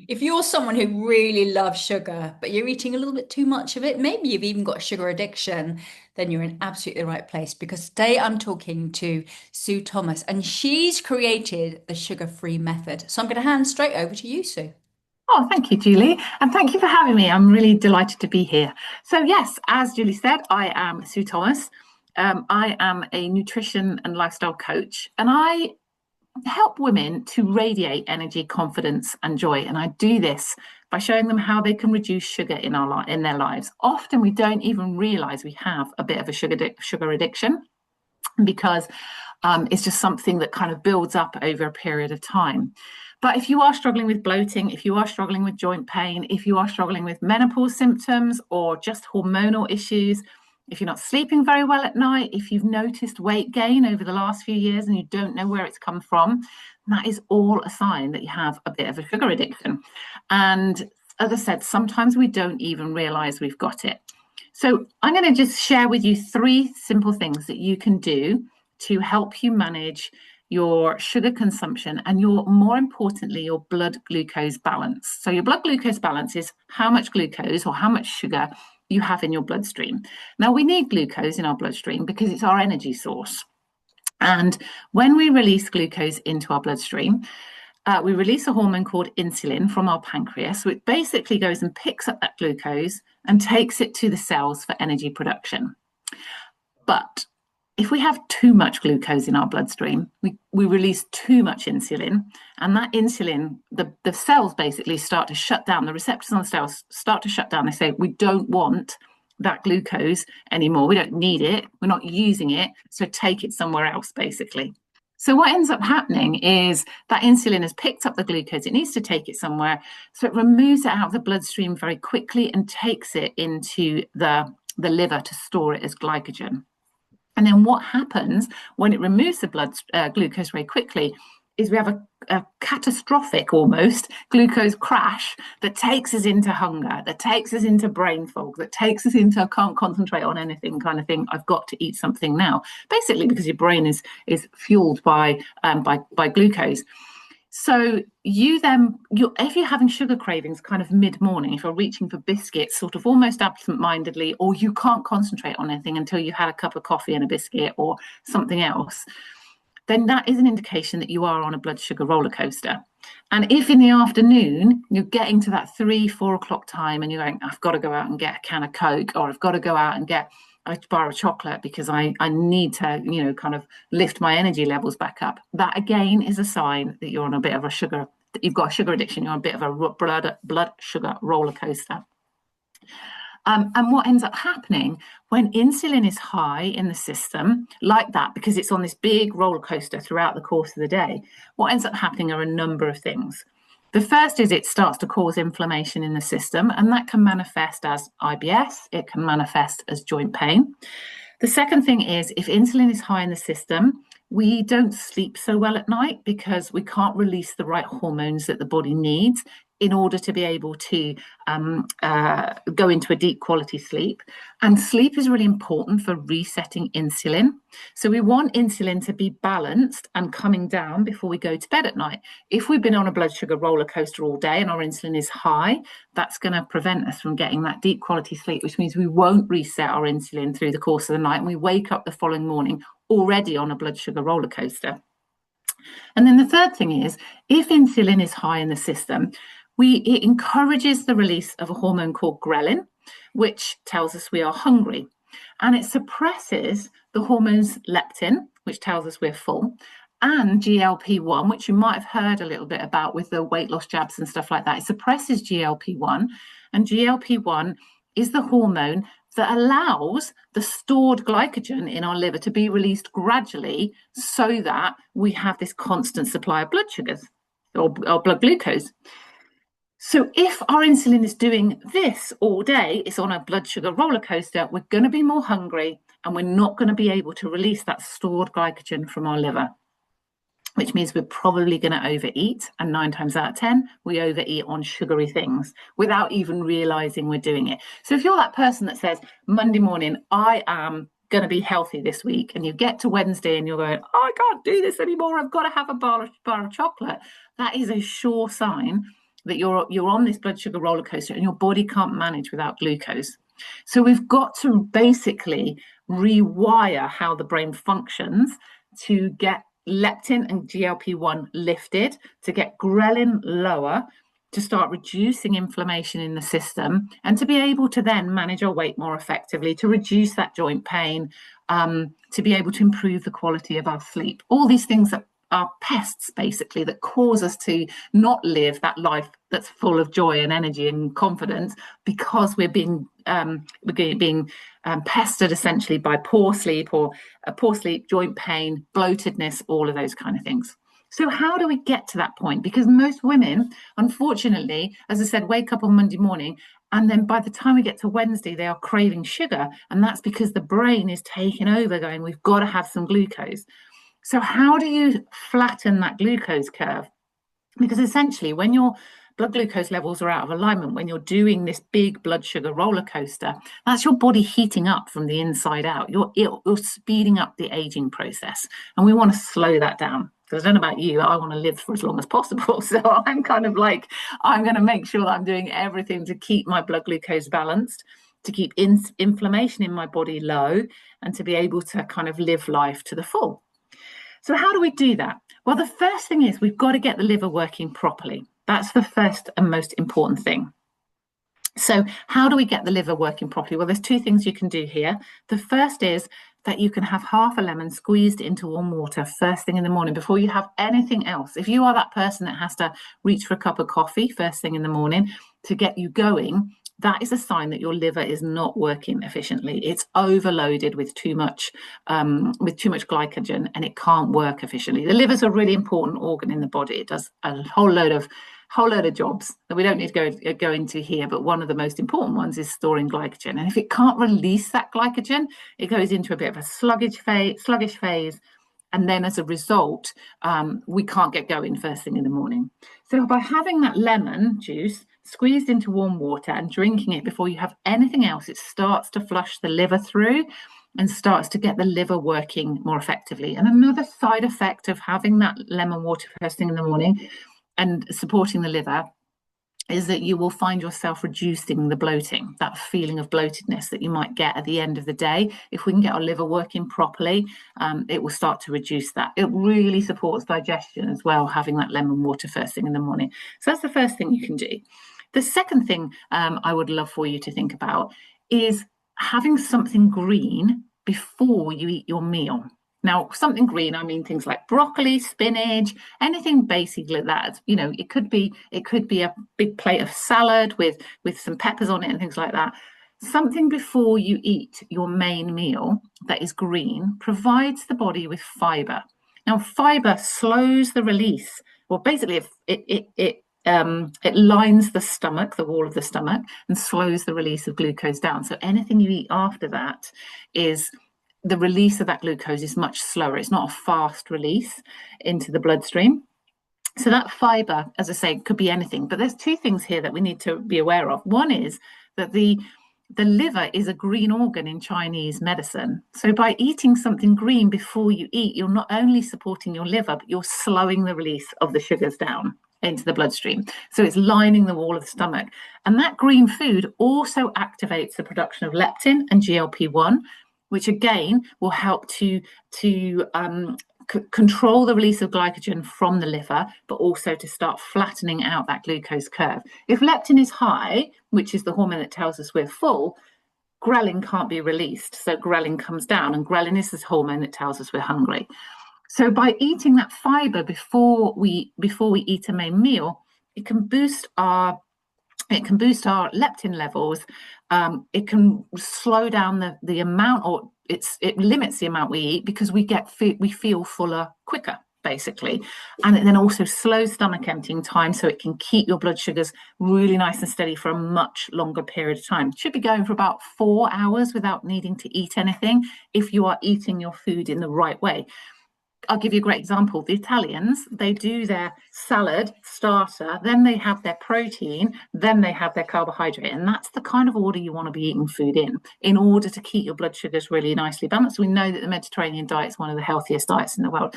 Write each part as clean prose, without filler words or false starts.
If you're someone who really loves sugar, but you're eating a little bit too much of it, maybe you've even got a sugar addiction, then you're in absolutely the right place. Because today I'm talking to Sue Thomas, and she's created the sugar-free method. So I'm going to hand straight over to you, Sue. Oh, thank you, Julie. And thank you for having me. I'm really delighted to be here. So, yes, as Julie said, I am Sue Thomas. I am a nutrition and lifestyle coach, and I help women to radiate energy, confidence, and joy. And I do this by showing them how they can reduce sugar in their lives. Often we don't even realize we have a bit of a sugar addiction because it's just something that kind of builds up over a period of time. But if you are struggling with bloating, if you are struggling with joint pain, if you are struggling with menopause symptoms or just hormonal issues, if you're not sleeping very well at night, if you've noticed weight gain over the last few years and you don't know where it's come from, that is all a sign that you have a bit of a sugar addiction. And as I said, sometimes we don't even realize we've got it. So I'm going to just share with you three simple things that you can do to help you manage your sugar consumption and more importantly, your blood glucose balance. So your blood glucose balance is how much glucose or how much sugar you have in your bloodstream. Now we need glucose in our bloodstream because it's our energy source. And when we release glucose into our bloodstream, we release a hormone called insulin from our pancreas. So it basically goes and picks up that glucose and takes it to the cells for energy production. But if we have too much glucose in our bloodstream, we release too much insulin, and that insulin, the cells basically start to shut down, the receptors on the cells start to shut down. They say, we don't want that glucose anymore. We don't need it. We're not using it. So take it somewhere else, basically. So what ends up happening is that insulin has picked up the glucose. It needs to take it somewhere. So it removes it out of the bloodstream very quickly and takes it into the liver to store it as glycogen. And then what happens when it removes the blood glucose very quickly is we have a catastrophic almost glucose crash that takes us into hunger, that takes us into brain fog, that takes us into I can't concentrate on anything kind of thing. I've got to eat something now, basically because your brain is fueled by glucose. So if you're having sugar cravings kind of mid-morning, if you're reaching for biscuits sort of almost absent-mindedly, or you can't concentrate on anything until you've had a cup of coffee and a biscuit or something else, then that is an indication that you are on a blood sugar roller coaster. And if in the afternoon you're getting to that 3-4 o'clock time and you're going, I've got to go out and get a can of Coke, or I've got to go out and get a bar of chocolate because I need to, kind of lift my energy levels back up. That again is a sign that you're on a bit of a sugar, you've got a sugar addiction, you're on a bit of a blood sugar roller coaster. And what ends up happening when insulin is high in the system, like that, because it's on this big roller coaster throughout the course of the day, what ends up happening are a number of things. The first is it starts to cause inflammation in the system, and that can manifest as IBS, it can manifest as joint pain. The second thing is if insulin is high in the system, we don't sleep so well at night because we can't release the right hormones that the body needs in order to be able to go into a deep quality sleep. And sleep is really important for resetting insulin. So we want insulin to be balanced and coming down before we go to bed at night. If we've been on a blood sugar roller coaster all day and our insulin is high, that's going to prevent us from getting that deep quality sleep, which means we won't reset our insulin through the course of the night and we wake up the following morning already on a blood sugar roller coaster. And then the third thing is, if insulin is high in the system, it encourages the release of a hormone called ghrelin, which tells us we are hungry. And it suppresses the hormones leptin, which tells us we're full, and GLP-1, which you might have heard a little bit about with the weight loss jabs and stuff like that. It suppresses GLP-1, and GLP-1 is the hormone that allows the stored glycogen in our liver to be released gradually so that we have this constant supply of blood sugars or blood glucose. So if our insulin is doing this all day, it's on a blood sugar roller coaster, we're going to be more hungry and we're not going to be able to release that stored glycogen from our liver, which means we're probably going to overeat. And 9 times out of 10, we overeat on sugary things without even realizing we're doing it. So if you're that person that says, Monday morning, I am going to be healthy this week, and you get to Wednesday and you're going, I can't do this anymore, I've got to have a bar of chocolate, that is a sure sign that you're on this blood sugar roller coaster and your body can't manage without glucose. So we've got to basically rewire how the brain functions to get leptin and GLP-1 lifted, to get ghrelin lower, to start reducing inflammation in the system, and to be able to then manage our weight more effectively, to reduce that joint pain, to be able to improve the quality of our sleep. All these things that are pests, basically, that cause us to not live that life that's full of joy and energy and confidence, because we're being pestered essentially by poor sleep, or poor sleep, joint pain, bloatedness, all of those kind of things. So how do we get to that point? Because most women, unfortunately, as I said, wake up on Monday morning, and then by the time we get to Wednesday, they are craving sugar. And that's because the brain is taking over, going, we've got to have some glucose. So how do you flatten that glucose curve? Because essentially, when your blood glucose levels are out of alignment, when you're doing this big blood sugar roller coaster, that's your body heating up from the inside out. You're speeding up the aging process. And we want to slow that down. Because I don't know about you, I want to live for as long as possible. So I'm kind of like, I'm going to make sure that I'm doing everything to keep my blood glucose balanced, to keep inflammation in my body low, and to be able to kind of live life to the full. So how do we do that? Well, the first thing is we've got to get the liver working properly. That's the first and most important thing. So how do we get the liver working properly? Well, there's two things you can do here. The first is that you can have half a lemon squeezed into warm water first thing in the morning before you have anything else. If you are that person that has to reach for a cup of coffee first thing in the morning to get you going, that is a sign that your liver is not working efficiently. It's overloaded with too much glycogen, and it can't work efficiently. The liver is a really important organ in the body. It does a whole load of jobs that we don't need to go into here, but one of the most important ones is storing glycogen. And if it can't release that glycogen, it goes into a bit of a sluggish phase. And then as a result, we can't get going first thing in the morning. So by having that lemon juice squeezed into warm water and drinking it before you have anything else, it starts to flush the liver through and starts to get the liver working more effectively. And another side effect of having that lemon water first thing in the morning and supporting the liver is that you will find yourself reducing the bloating, that feeling of bloatedness that you might get at the end of the day. If we can get our liver working properly, it will start to reduce that. It really supports digestion as well, having that lemon water first thing in the morning. So that's the first thing you can do. The second thing I would love for you to think about is having something green before you eat your meal. Now, something green, I mean things like broccoli, spinach, anything basic like that. You know, it could be a big plate of salad with some peppers on it and things like that. Something before you eat your main meal that is green provides the body with fiber. Now, fiber slows the release. Well, basically, it lines the stomach, the wall of the stomach, and slows the release of glucose down. So anything you eat after that is the release of that glucose is much slower. It's not a fast release into the bloodstream. So that fiber, as I say, could be anything. But there's two things here that we need to be aware of. One is that the liver is a green organ in Chinese medicine. So by eating something green before you eat, you're not only supporting your liver, but you're slowing the release of the sugars down into the bloodstream. So it's lining the wall of the stomach. And that green food also activates the production of leptin and GLP-1, which again will help to control the release of glycogen from the liver, but also to start flattening out that glucose curve. If leptin is high, which is the hormone that tells us we're full, ghrelin can't be released. So ghrelin comes down, and ghrelin is this hormone that tells us we're hungry. So by eating that fiber before we eat a main meal, it can boost our leptin levels. It can slow down the amount, or it limits the amount we eat, because we feel fuller quicker, basically. And it then also slows stomach emptying time, so it can keep your blood sugars really nice and steady for a much longer period of time. It should be going for about 4 hours without needing to eat anything if you are eating your food in the right way. I'll give you a great example. The Italians, they do their salad starter, then they have their protein, then they have their carbohydrate. And that's the kind of order you want to be eating food in order to keep your blood sugars really nicely balanced. We know that the Mediterranean diet is one of the healthiest diets in the world.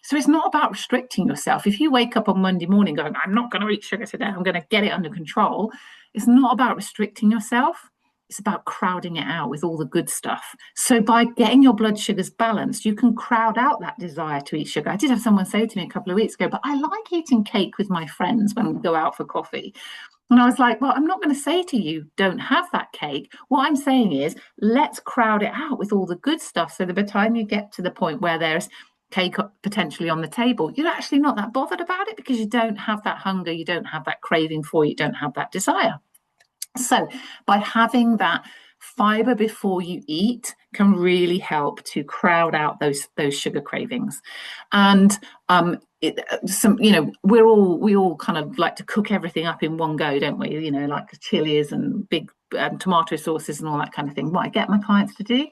So it's not about restricting yourself. If you wake up on Monday morning going, I'm not going to eat sugar today, I'm going to get it under control, it's not about restricting yourself. It's about crowding it out with all the good stuff. So by getting your blood sugars balanced, you can crowd out that desire to eat sugar. I did have someone say to me a couple of weeks ago, but I like eating cake with my friends when we go out for coffee. And I was like, well, I'm not going to say to you, don't have that cake. What I'm saying is, let's crowd it out with all the good stuff. So that by the time you get to the point where there's cake potentially on the table, you're actually not that bothered about it because you don't have that hunger, you don't have that craving for it, you don't have that desire. So by having that fiber before you eat can really help to crowd out those sugar cravings. And we all kind of like to cook everything up in one go, don't we? Like chilies and big tomato sauces and all that kind of thing. What I get my clients to do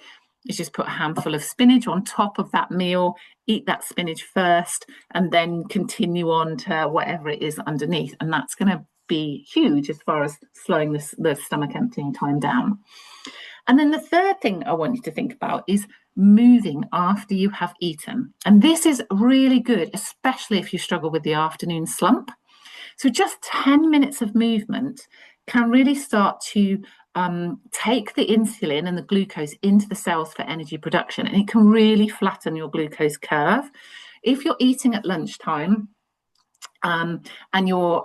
is just put a handful of spinach on top of that meal, eat that spinach first, and then continue on to whatever it is underneath. And that's going to be huge as far as slowing the stomach emptying time down. And then the third thing I want you to think about is moving after you have eaten. And this is really good, especially if you struggle with the afternoon slump. So just 10 minutes of movement can really start to take the insulin and the glucose into the cells for energy production, and it can really flatten your glucose curve. If you're eating at lunchtime, and your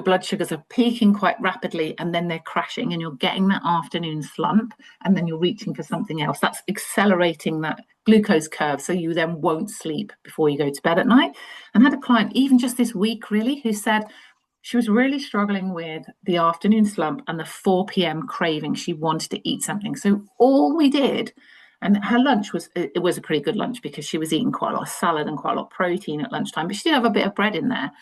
blood sugars are peaking quite rapidly and then they're crashing and you're getting that afternoon slump and then you're reaching for something else, that's accelerating that glucose curve, so you then won't sleep before you go to bed at night. And I had a client even just this week really who said she was really struggling with the afternoon slump and the 4 p.m. craving. She wanted to eat something, so all we did, and her lunch was a pretty good lunch because she was eating quite a lot of salad and quite a lot of protein at lunchtime, but she did have a bit of bread in there.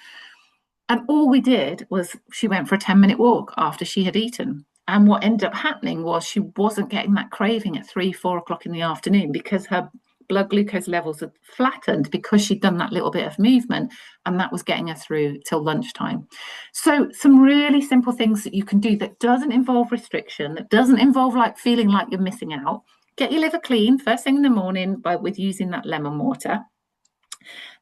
And all we did was she went for a 10-minute walk after she had eaten. And what ended up happening was she wasn't getting that craving at 3, 4 o'clock in the afternoon because her blood glucose levels had flattened because she'd done that little bit of movement, and that was getting her through till lunchtime. So some really simple things that you can do that doesn't involve restriction, that doesn't involve like feeling like you're missing out. Get your liver clean first thing in the morning with using that lemon water.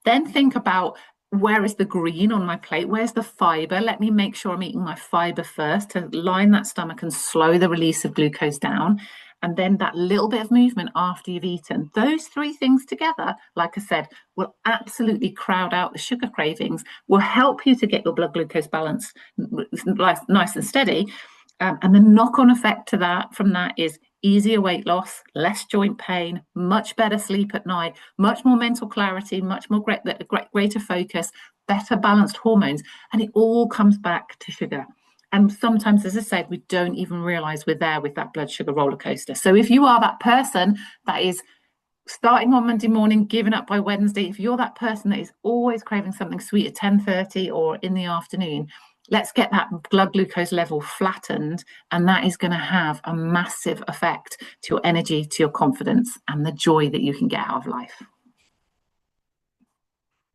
Then think about, where is the green on my plate? Where's the fiber? Let me make sure I'm eating my fiber first to line that stomach and slow the release of glucose down. And then that little bit of movement after you've eaten. Those three things together, like I said, will absolutely crowd out the sugar cravings, will help you to get your blood glucose balance nice and steady. And the knock-on effect to that from that is easier weight loss, less joint pain, much better sleep at night, much more mental clarity, much more greater focus, better balanced hormones, and it all comes back to sugar. And sometimes, as I said, we don't even realize we're there with that blood sugar roller coaster. So if you are that person that is starting on Monday morning, giving up by Wednesday, if you're that person that is always craving something sweet at 10:30 or in the afternoon, let's get that blood glucose level flattened, and that is going to have a massive effect to your energy, to your confidence, and the joy that you can get out of life.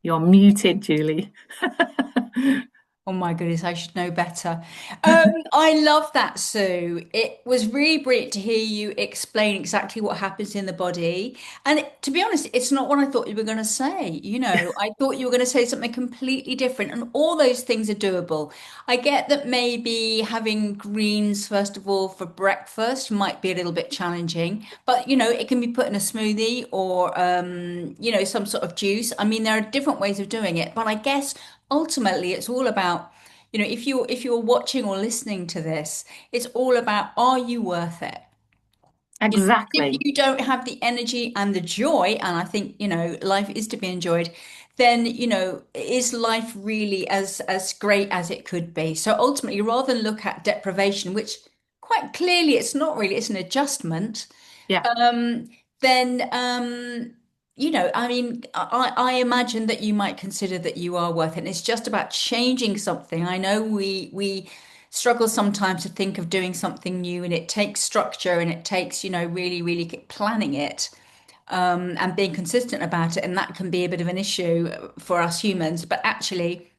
You're muted, Julie. Oh my goodness, I should know better. I love that, Sue. It was really brilliant to hear you explain exactly what happens in the body. And to be honest, it's not what I thought you were going to say. I thought you were going to say something completely different, and all those things are doable. I get that maybe having greens, first of all, for breakfast might be a little bit challenging, but it can be put in a smoothie or, some sort of juice. I mean, there are different ways of doing it, but I guess ultimately it's all about, if you're watching or listening to this, it's all about, are you worth it? If Exactly. you don't have the energy and the joy, and I think life is to be enjoyed, then is life really as great as it could be? So ultimately, rather than look at deprivation, which quite clearly it's not really, it's an adjustment, Yeah. um, then I mean, I imagine that you might consider that you are worth it. And it's just about changing something. I know we struggle sometimes to think of doing something new, and it takes structure and it takes, really, really planning it, and being consistent about it. And that can be a bit of an issue for us humans. But actually,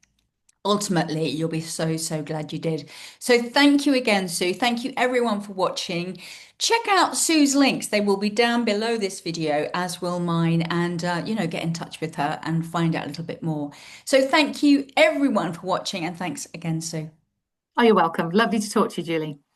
ultimately you'll be so, so glad you did. So thank you again, Sue. Thank you everyone for watching. Check out Sue's links. They will be down below this video, as will mine, and get in touch with her and find out a little bit more. So thank you everyone for watching, and thanks again, Sue. Oh, you're welcome. Lovely to talk to you, Julie.